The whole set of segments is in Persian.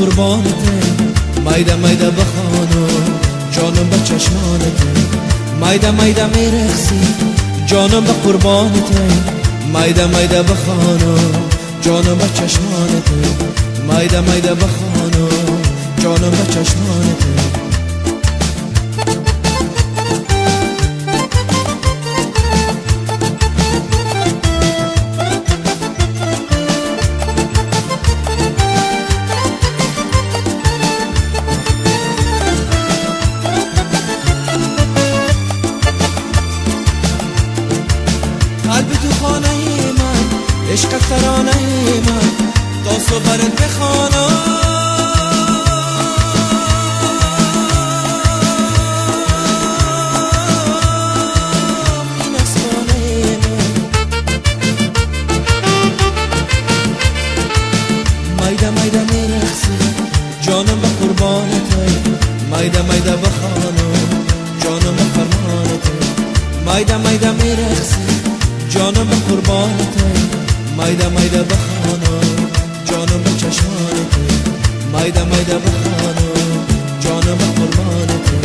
قربانته، میده میده بخوانو جانم به چشمانته، میده میده میرخسی جانم به قربانته، میده میده بخوانو جانم به چشمانته، میده میده بخوانو جانم به چشمانته. قلب تو خانه من، عشق ترانه من، تا صبرت بخوانم. این اسمانه من، میده میده میرخسی جانم به قربانته، میده میده بخوانم جانم به فرمانته، میده میده میرخسی جانم به قربانته، میده میده بخوانم جانم به چشمانته، میده میده بخوانم جانم به قربانته.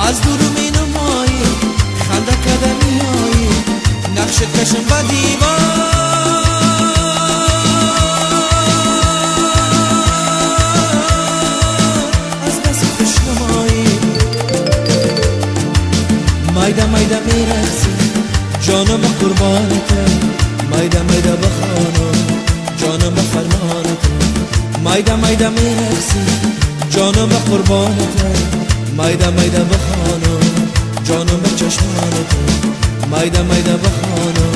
از دور می نمایی خنده کده می آیی، نقشت کشم و دیوار. از دست خوش نمایی میده میده میرخسی جانم به قربانته، میده میده بخوانم جانم به فرمانته، میده میده میرخسی جانم به قربانته، میده میده بخوانم جانم به چشمانته، میده میده بخوانم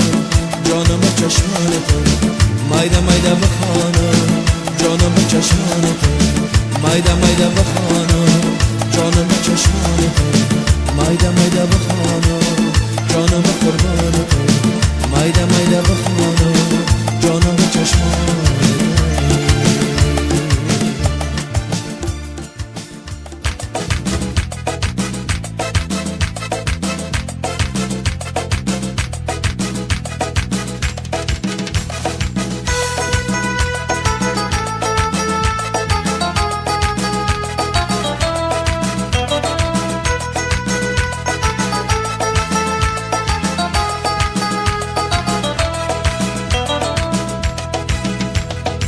جانم به چشمانته، میده میده بخوانم جانم به چشمانته، میده میده بخوانم جانم به چشمانته، میده میده بخوانم جانم به قربانته، میده میده بخوانم جانم به چشمانته.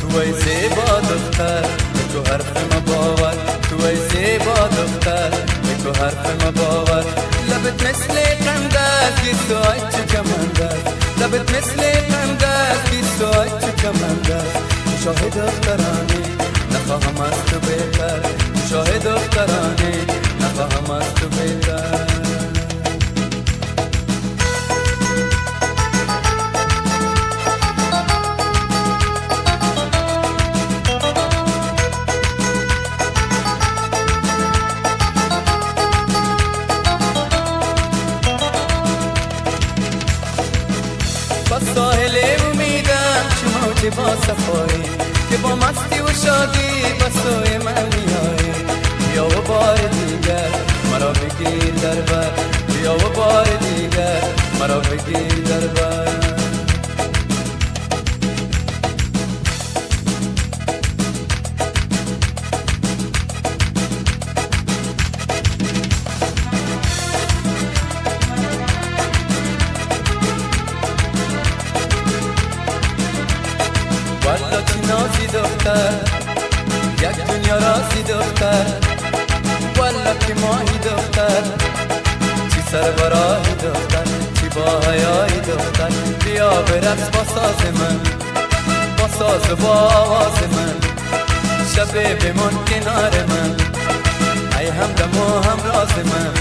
توی زیبا دختر به تو حرف ما باور، توی زیبا دختر به تو حرف ما باور، لبت مثل قندر که سوی چه کمندر، لبت مثل قندر که سوی چه کمندر. شاهد دخترانی نخواهم از تو بهتر، شاهد دخترانی نخواهم از تو بهتر. با ساحل امیدم چه موج با صفایی، که با مستی و شادی با سوی من میایی. بیا و بار دیگر مرا بگیر در بر، بیا و بار دیگر مرا بگیر در بر. والا چی نازی دختر، یک دنیا رازی دختر، والا که ماهی دختر، چی سربراهی دختر، چی با حیایی دختر. بیا برقص با ساز من، با ساز و با آواز من، شب بمان کنار من، ای همدم و همراز من.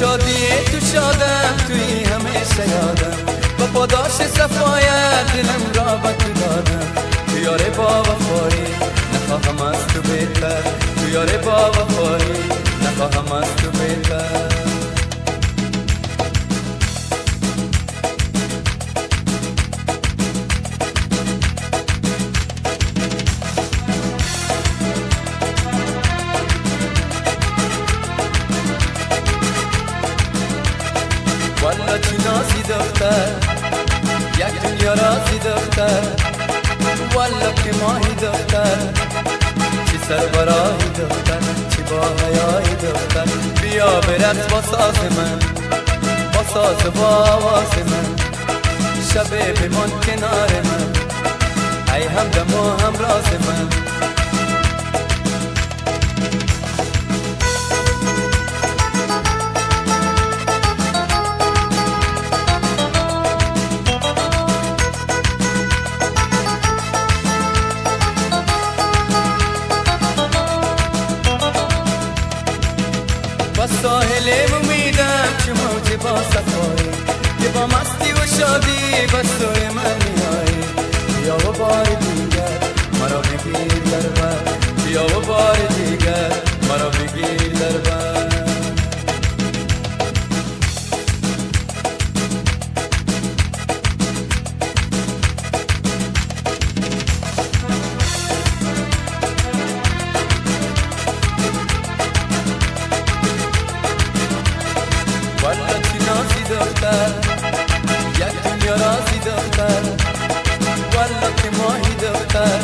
شادی پاداش صفایت دلم را به تو دادم، تو یار با وفایی نخواهم از تو بهتر، تو یار با وفایی نخواهم از تو بهتر. والا چی نازی دختر، یک دنیا رازی دختر، والا که ماهی دختر، چی سربراهی دختر، چی با حیایی دختر. بیا برقص با ساز من، با ساز با آواز من، شبه بمان کنار من، ای همدم و همراز من. ساحل امیدم چه موج با صفایی، که با مستی و شادی بس توی من میایی. بیا و بار دیگر مرا بگیر در بر، بیا و بار دیگر مرا بگیر در بر. والا چی نازی دختر، یک دنیا رازی دختر، والا که ماهی دختر،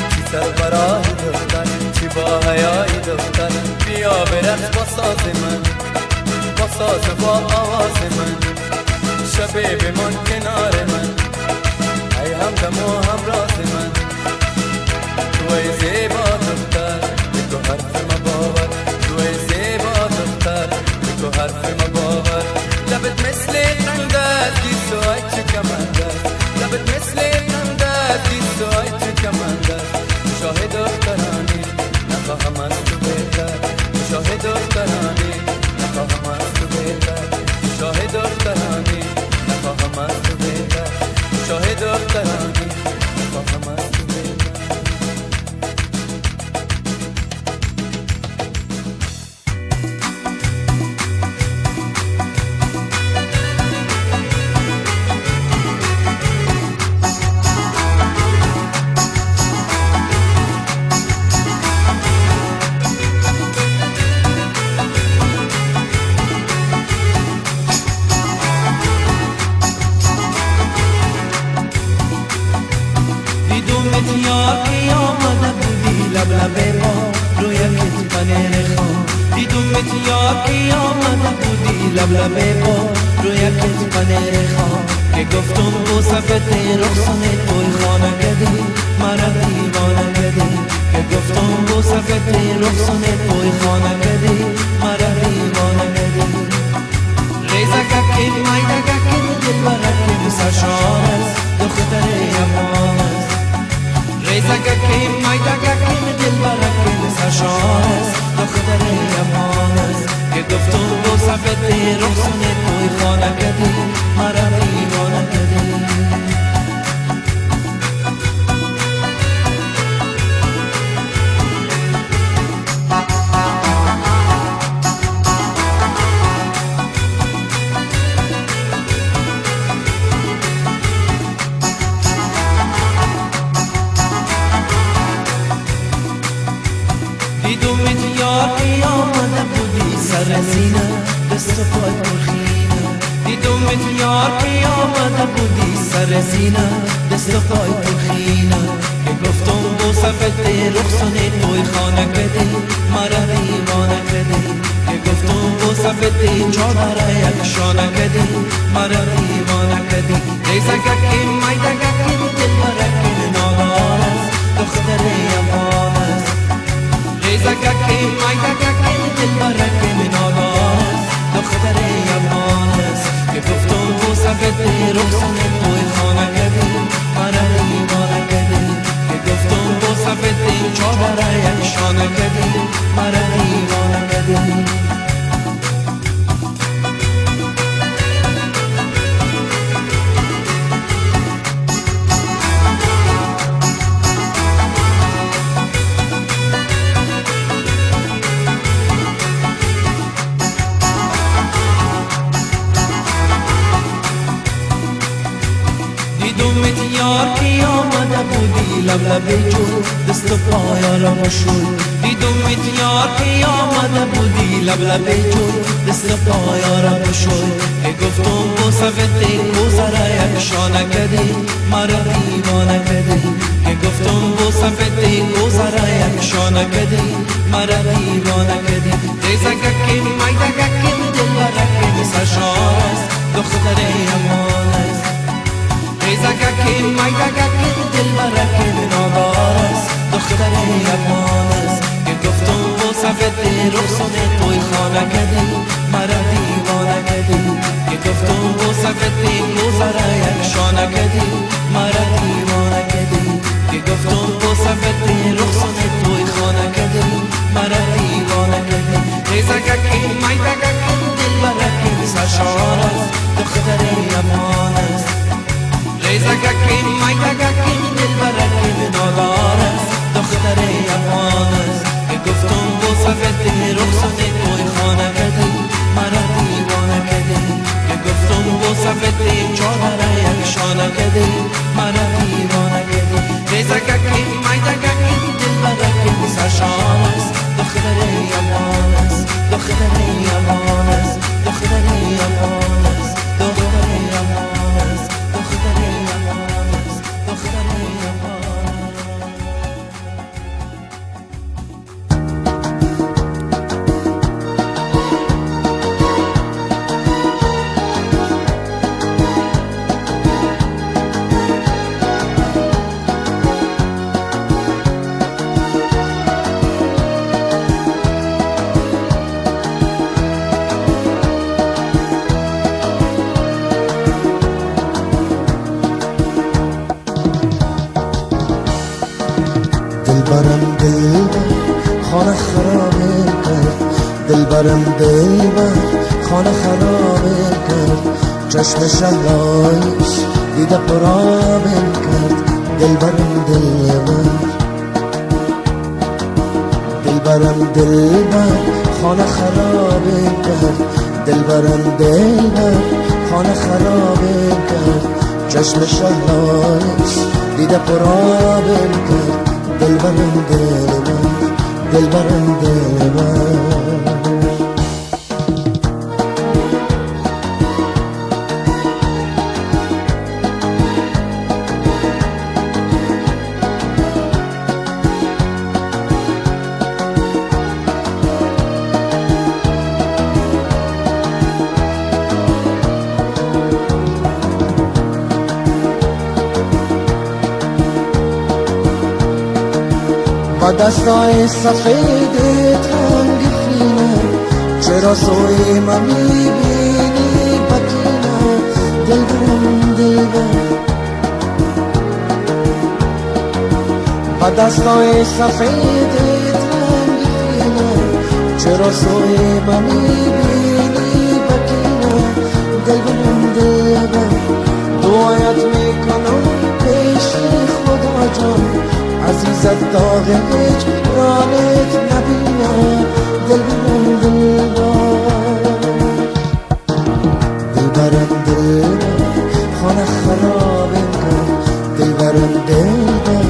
چی سربراهی دختر، چی با حیایی دختر. بیا برقص با ساز من، با ساز با آواز من، شبه بمان کنار من، ای همدم و همراز من. توی زیبا دختر بگو حرف مباور، توی زیبا دختر تو حرف ما باور. لبت مثل قندت گیسوهای چه کمندت، لبت مثل قندت گیسوهای چه کمندت. شاهد دخترانی نخواهم از تو بهتر، شاهد دخترانی نخواهم از تو بهتر، شاهد دخترانی نخواهم از تو بهتر، شاهد دخترانی نخواهم از تو بهتر. یار که آمده بودی لب لب ما روی کتفن رخان، دیدمت یار که آمده بودی لب لب ما روی کتفن رخان، که گفتم بو صفت رخصان توی خانه کدی مرا دیوانه کدی، که گفتم بو صفت رخصان توی خانه کدی مرا دیوانه کدی. ریزه که مایده که دل برکه سرشان است دختر یمان است، ریزگه که مایدگه که دل برکه سرشان است دختر یمان است، که گفتم با صفت رخصان توی خانه کدی مرا دیوانه کدی. دیدمت یار که آمده بودی سر زینه دست پای پرخینه، دیدمت یار که آمده بودی سر زینه دست پای پرخینه، که گفتم بو صفت رخصان توی خانه کدی مرا دیوانه کدی، که گفتم بو صفت چادر یک شانه کدی مرا دیوانه کدی. ریزگه که مایدگه که دل برکه ناگاه است دختر یمان است، ریزگه که مایدگه که دل برکه ناگاه است دختر یمان است، که گفتم بو صفت رخصان توی خانه کدی مرا دیوانه کدی، که گفتم بو صفت چادر یک شانه کدی مرا دیوانه کدی. بودی لب لب جو دست و پایارم شد دیدمت یار که آمده بودی لب لب جو دست و پایارم شد که گفتم با صفت گذره یک شانه کدی مرا دیوانه کدی که گفتم با صفت گذره یک شانه کدی مرا دیوانه کدی دیزه گکیم مایده گکیم دل برکیم سشار است دختر امان است دیزه گکیم مایده گکیم دل برکیم نادار است دختر امان است که گفتم با صفت رخصان توی خانه کدی مرا دیوانه کدی که گفتم با صفت گذره یک شانه کدی مرا دیوانه کدی که گفتم با صفت رخصان توی خانه کدی مرا دیوانه کدی ریزه گکیم مایده گکیم دل برکیم سشار است دختر امان است ریزه گکیم مایده گکیم دل برکیم نادار است دختر امان است که گفتم با صفت رخصان توی خانه کدی مرا دیوانه کدی که گفتم با صفت چادر یک شانه کدی مرا دیوانه کدی ریزه گکیم مایده گکیم دل برکیم سشار است دختر امان است دختر امان است دختر امان است دختر امان است دختر امان است دختر امان دلبرم دلبر خانه خرابه کرد دلبرم دلبر خانه خرابه کرد چشم شهرایش دیده پرابه کرد دلبرم دلبر دلبرم دلبر خانه خرابه کرد دلبرم دلبر خانه خرابه کرد چشم شهرایش دیده پرابه کرد دلبرم دلبر دلبرم دلبر با دستای سفیدت رنگ خینه چرا سوی ما میبینی بکینه دلبرم دلبر با دستای سفیدت رنگ خینه چرا سوی ما میبینی بکینه دلبرم دلبر دعایت میکنم پیش خدا جان عزیزت داغ هجرانت نبینم دلبرم دلبر دلبرم دلبر خانه خرابه کن دلبرم دلبر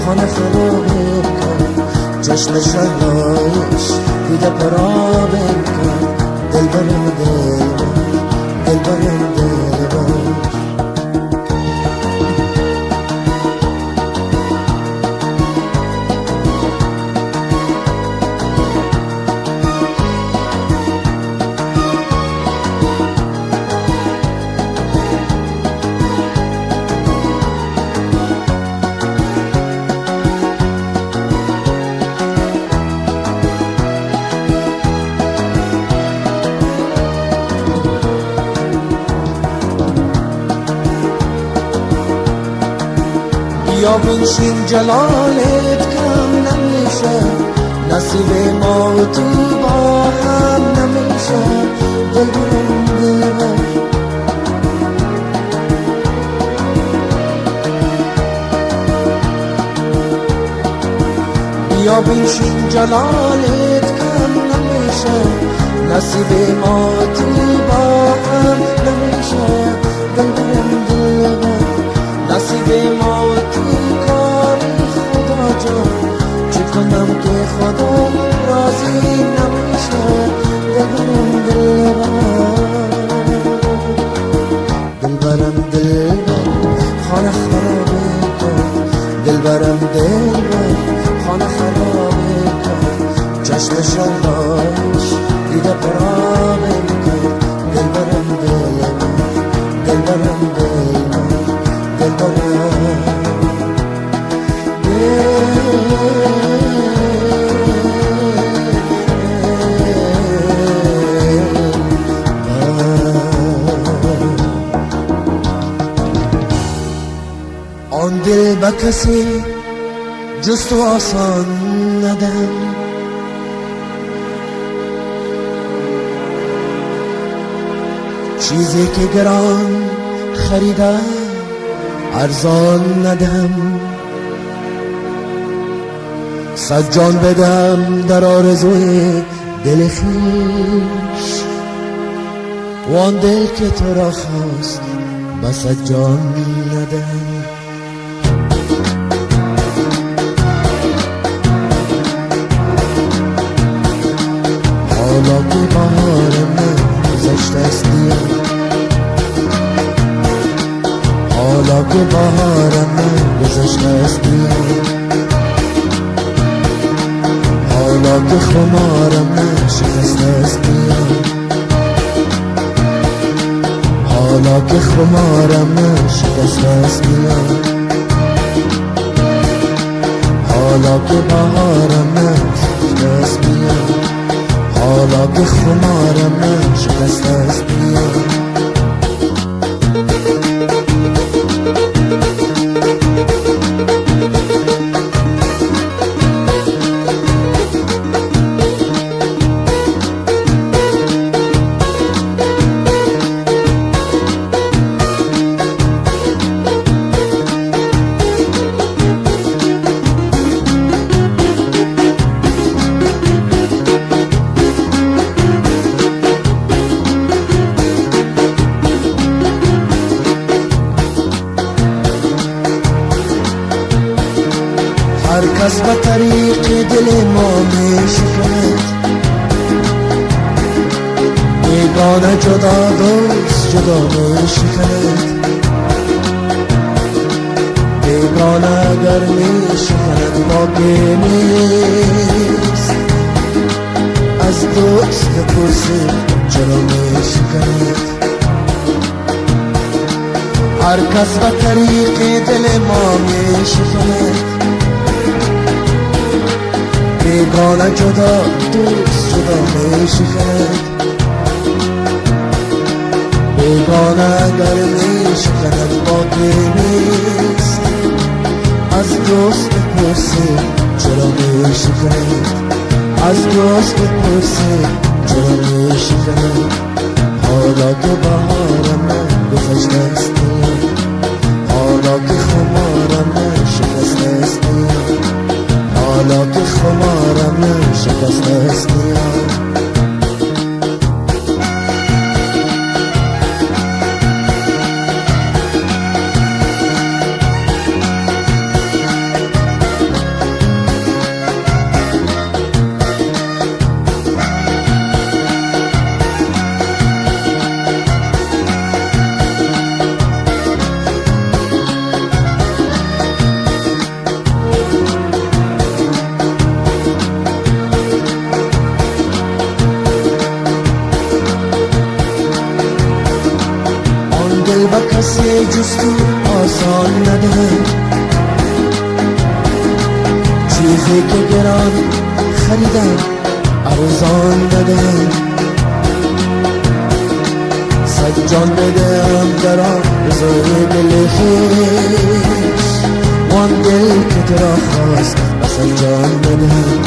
خانه خرابه کن چشم شهرایش دیده پرابه کن دلبرم دلبر دلبرم دلبر یا بنشین جلالت کم نمیشه نصیب ما و تو با هم نمیشه دلبرم دلبر یا بنشین جلالت کم نمیشه نصیب ما و تو با هم نمیشه دلبرم دلبر نصیب ما و تو کار خدا راضی نمیشه دلبرم دلبرم دلبر خانه خرابه کن دلبرم دلبر خانه خرابه کن چشم شوهرش دیده پرابه کن دلبرم دلبر دلبرم آن دل به کسی جز تو آسان ندم چیزی که گران خریدم ارزان ندم صد جان بدم در آرزوی دل خویش وان دل که تو را خواست بس جان ندم حالا که بهار من گذشته است حالا که بهار من گذشته است حالا که خمارم من شکسته است حالا که خمارم من شکسته است حالا که بهارم من گذشته است حالا که خمارم من شکسته است هر کس به طریق دل ما میشکند بیگانه جدا دوست جدا میشکند بیگانه اگر میشکند باقی نیست از دوست بپرسید چرا میشکند هر کس به طریق دل ما میشکند بیگانه جدا دوست جدا میشکند بیگانه اگر میشکند باقی نیست از دوست بپرسید چرا میشکند از دوست بپرسید چرا میشکند حالا که بهارم من گذشته است حالا که خمارم من شکسته است حالا که خمارم من شکسته است دل با کسی جز تو آسان ندهم چیزی که گران خریدم ارزان ندهم صد جان بدم در آرزوی دل خویش وان دل که تو را خواست بس جان بدهم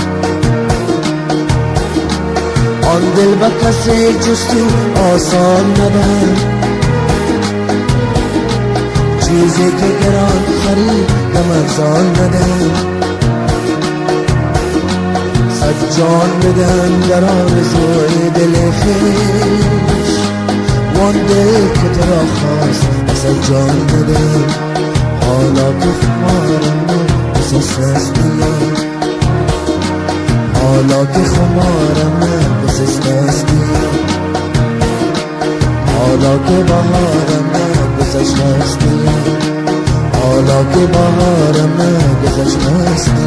آن دل با کسی جز تو آسان ندهم چیزی که گران خریدم ارزان ندهم صد جان بدم در آرزوی دل خویش وان دل که تو را خواست صد جان بدم حالا که خمارم من گذشته است حالا که خمارم نرگسش دستی، حالا که بهارم نرگسش دستی، حالا که بهارم نرگسش دستی.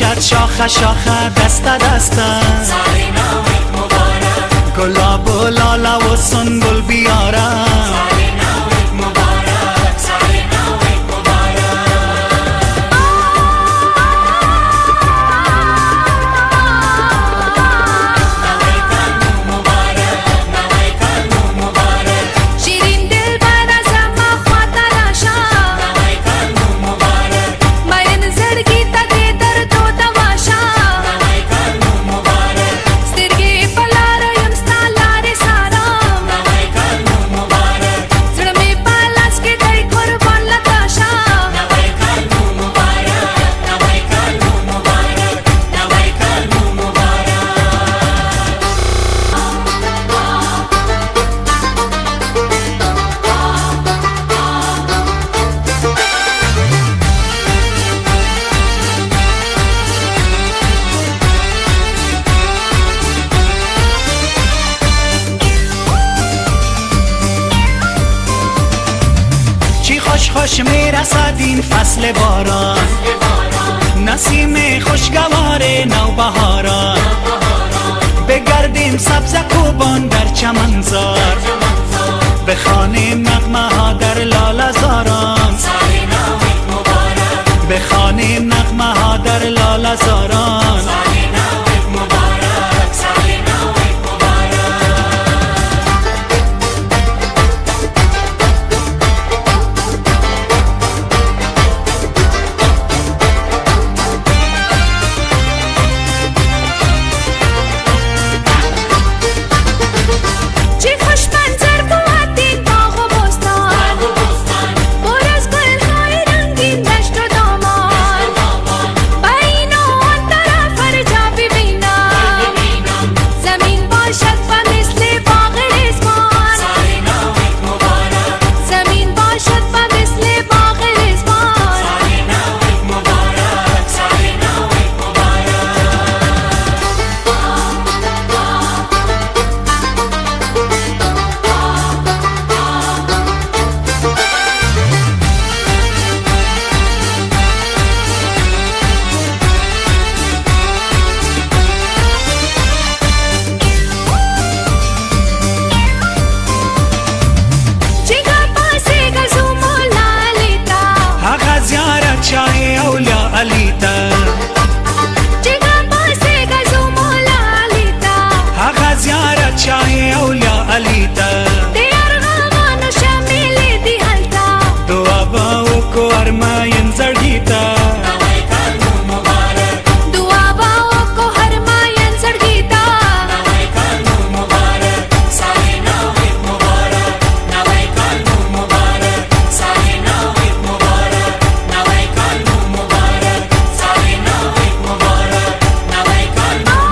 باشد شاخه شاخه دسته دسته سال نوت مبارک گلاب و لاله و سنبل بیاره سال نوت مبارک سال نوت مبارک نوی کلمو مبارک نوی کلمو مبارک شیرین دل بر از ما خاطر آشا نوی کلمو مبارک ماین زړګي ته دې درد او تماشا نوی کلمو مبارک سترګې په لاره یم ستا لارې سارم نوی کلمو مبارک زړه مې په لاس کې دی قربان له تاشا نوی کلمو مبارک نوی کلمو مبارک نوی کلمو مبارک چی خوش خوش میرسد این فصل باران نسیم خوشگوار نوبهاران بگردیم سبز کوبان در چمنزار بخوانیم نغمه ها در لاله زاران سال نوت مبارک بخوانیم نغمه ها در لاله زاران سال نوت مبارک سال نوت مبارک چه خوش منظر بود این باغ و بستان باغ و بستان پر از گل‌های رنگین دشت و دامان با این و آن طرف هر جا ببینم زمین باشد و مثل باغ رضوان سال نوت مبارک زمین باشد و مثل باغ رضوان سال نوت مبارک سال نوت مبارک چگاه پاسه گزوم و لالیتا هغه زیارت چای اولیاء علی ته چگاه پاسه گزوم و لالیتا هغه زیارت چای اولیاء علی ته دیار غاغانو شامل دی هلتا دعا به وکړو ارماین زړګي ته نوی کلمو مبارک دعا با کو هر ماین زړګی تا نوی کلمو مبارک سال نوت مبارک نوی کلمو مبارک سال نوت مبارک نوی کلمو مبارک سال نوت مبارک نوی کلمو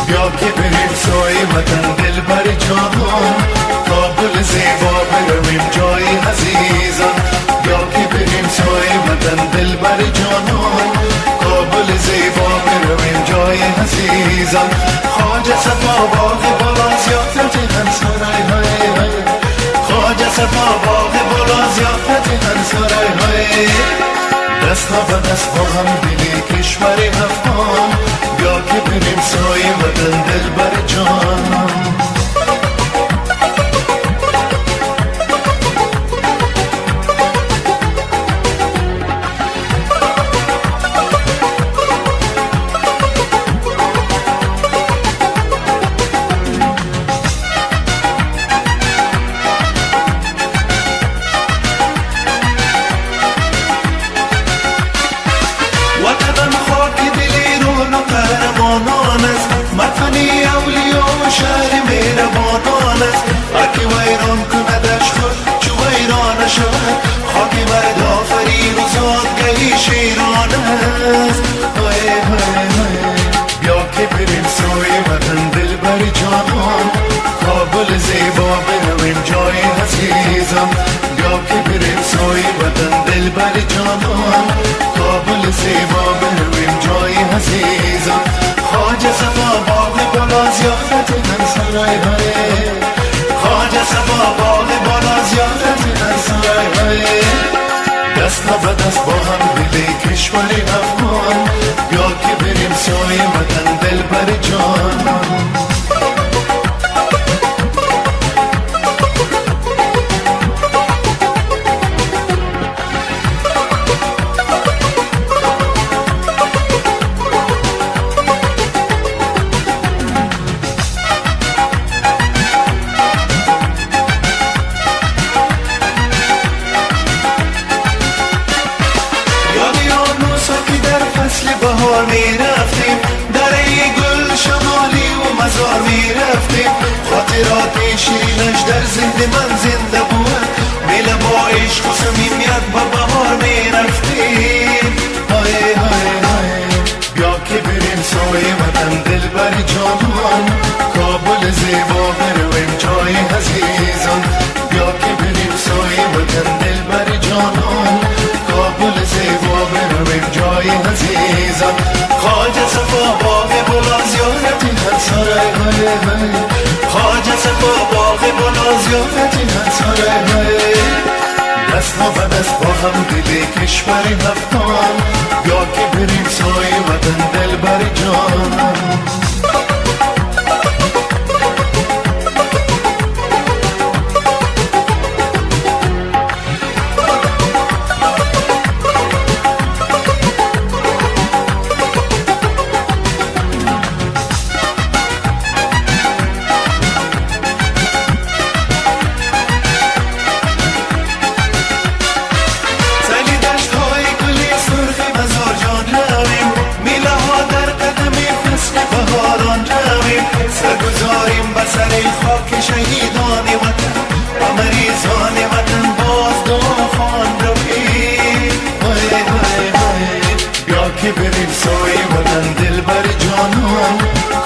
بیا که بریم سایه وطن دل بر جهان کابل زیبا برویم جای عزیزان بیا که بریم سایه وطن دل بر جهان کابل زیبا برویم جای عزیزان خواجه صفا باغ بالا زیافت هنسارای های های خواجه صفا باغ بالا زیافت هنسارای های دست ها و دست با هم دلی کشور افغان بیا که بریم سایه وطن دل بر جانم وطنم خاک دلی رو قهرمانان است مدفنی بر جانان کابل زیبا برویم جای عزیزان خواجه صفا باغ بالا زیارت هر سرای های خواجه صفا باغ بالا زیارت هر سرای های دست به دست با هم دل کشور افغان بیا که بریم سوی وطن دل بر جانان بهار می رفتیم در ای گل شمالی و مزار می رفتیم خاطرات شیرینش در ذهن من زنده بود میل با عشق و صمیمیت با بهار می رفتیم های های های بیا که بریم سوی وطن دل بر جانان کابل زیبا برویم جای عزیزان بیا که بریم سوی وطن دل بر جانان کابل زیبا برویم جای عزیزان خواجه صفا باغ بالا زیارت هر سرای های خواجه صفا باغ بالا زیارت هر سرای های دست و دست با هم دل کشور افغان بیا که بریم سوی وطن دل بر جانان سرگذاریم بر سر خاک شهیدان وطن و مریضان وطن باز دعاخوان رویم بیا که بریم سوی وطن دل بر جانان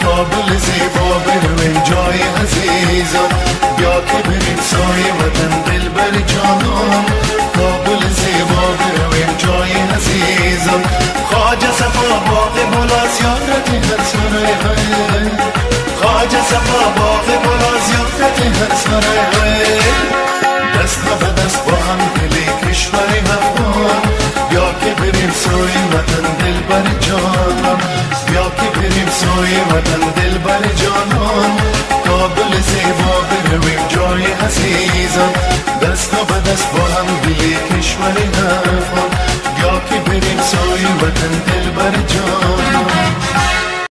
کابل زیبا برویم جای عزیزان بیا که بریم سوی وطن دل بر جانان کابل زیبا برویم جای عزیزان خواجه صفا باغ بالا زیارت هر سرای های خواجه صفا باغ بالا زیارت هر سرای های دست به دست با هم دل کشور افغان بیا که بریم سوی وطن دل بر جانان بیا که بریم سوی وطن دل بر جانان کابل زیبا برویم جای عزیزان